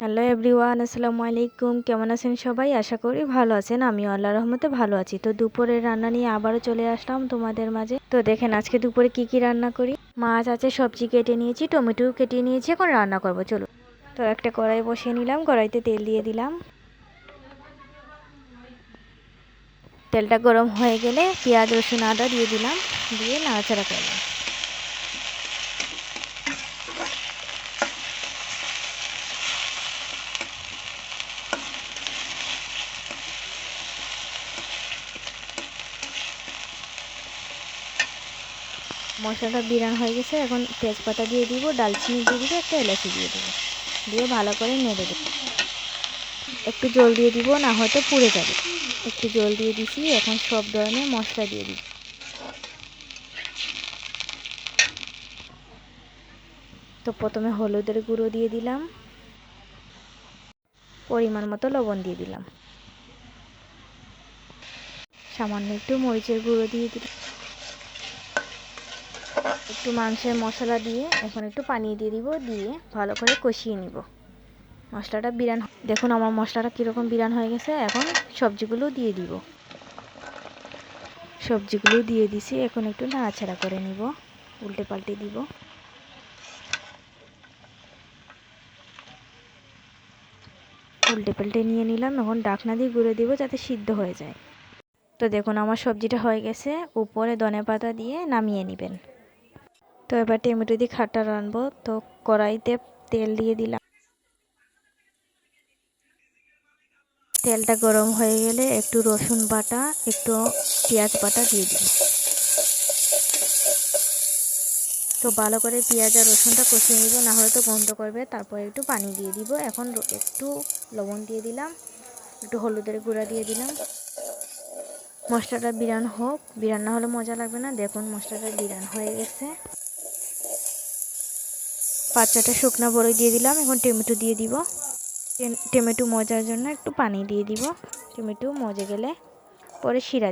Hello everyone, আসসালামু আলাইকুম। কেমন আছেন সবাই? আশা করি ভালো আছেন। আমিও আল্লাহর রহমতে ভালো আছি। তো দুপুরের রান্না নিয়ে আবারও চলে আসলাম তোমাদের মাঝে। তো দেখেন আজকে দুপুরে কি রান্না করি। মাছ আছে, সবজি কেটে নিয়েছি, টমেটো কেটে নিয়েছি, এখন রান্না করব। চলো, তো একটা কড়াই বসিয়ে নিলাম, কড়াইতে তেল দিয়ে দিলাম। তেলটা গরম হয়ে গেলে পেঁয়াজ, রসুন, আদা দিয়ে দিলাম, দিয়ে নাড়াচাড়া করলাম। মশলাটা বিরান হয়ে গেছে, এখন তেজপাতা দিয়ে দিব, ডালচিনি দিয়ে দিব, একটা এলাচি দিয়ে দেবো, দিয়ে ভালো করে নেড়ে দেবো। একটু জল দিয়ে দিব, না হয়তো পুড়ে যাবে। একটু জল দিয়ে দিছি, এখন সব ধরনের মশলা দিয়ে দিব। তো প্রথমে হলুদের গুঁড়ো দিয়ে দিলাম, পরিমাণ মতো লবণ দিয়ে দিলাম, সামান্য একটু মরিচের গুঁড়ো দিয়ে দিলাম, একটু মাংসের মশলা দিয়ে এখন একটু পানি দিয়ে দিব, দিয়ে ভালো করে কষিয়ে নিব। মশলাটা বিরান, দেখুন আমার মশলাটা কীরকম বিরান হয়ে গেছে। এখন সবজিগুলো দিয়ে দিব, সবজিগুলো দিয়ে দিছি, এখন একটু নাড়াচাড়া করে নিব, উল্টে পাল্টে দিব। উল্টে পাল্টে নিয়ে নিলাম, এখন ঢাকনা দিয়ে গুঁড়ো দিব যাতে সিদ্ধ হয়ে যায়। তো দেখুন আমার সবজিটা হয়ে গেছে, উপরে ধনেপাতা দিয়ে নামিয়ে নেবেন। তো এবার টমেটো দিয়ে খাট্টা রানবো। তো কড়াইতে তেল দিয়ে দিলাম, তেলটা গরম হয়ে গেলে একটু রসুন বাটা, একটু পেঁয়াজ বাটা দিয়ে দিলাম। তো ভালো করে পেঁয়াজ আর রসুনটা কষিয়ে নিব, না হলে তো গন্ধ করবে। তারপর একটু পানি দিয়ে দিব, এখন একটু লবণ দিয়ে দিলাম, একটু হলুদের গুঁড়া দিয়ে দিলাম। মশলাটা বিরান হোক, বিরান না হলে মজা লাগবে না। দেখুন মশলাটা বিরান হয়ে গেছে। 5-6টা শুকনো বড়ি দিয়ে দিলাম, এখন টমেটো দিয়ে দিব। টমেটো মজার জন্য একটু পানি দিয়ে দিব, টমেটো মজে গেলে পরে শিরা।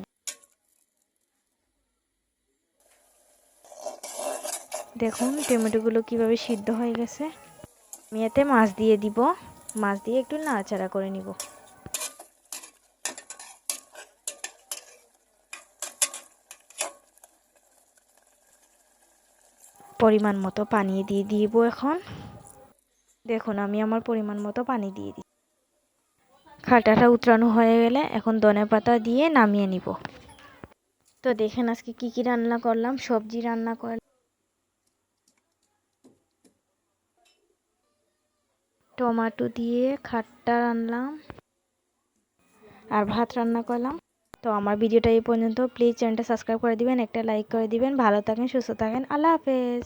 দেখুন টমেটোগুলো কিভাবে সিদ্ধ হয়ে গেছে। আমি এতে মাছ দিয়ে দিব, মাছ দিয়ে একটু নাড়াচাড়া করে নিব। পরিমাণ মতো পানি দিয়ে দিব এখন। দেখুন আমি আমার পরিমাণ মতো পানি দিয়ে দিই। খাটাটা উতরানো হয়ে গেলে এখন ধনেপাতা দিয়ে নামিয়ে নিব। তো দেখেন আজকে কি রান্না করলাম। সবজি রান্না করলাম, টমেটো দিয়ে খাট্টা রান্নাম, আর ভাত রান্না করলাম। তো আমার ভিডিওটা এই পর্যন্ত। প্লিজ চ্যানেলটা সাবস্ক্রাইব করে দিবেন, একটা লাইক করে দিবেন। ভালো থাকেন, সুস্থ থাকেন, আল্লাহ হাফেজ।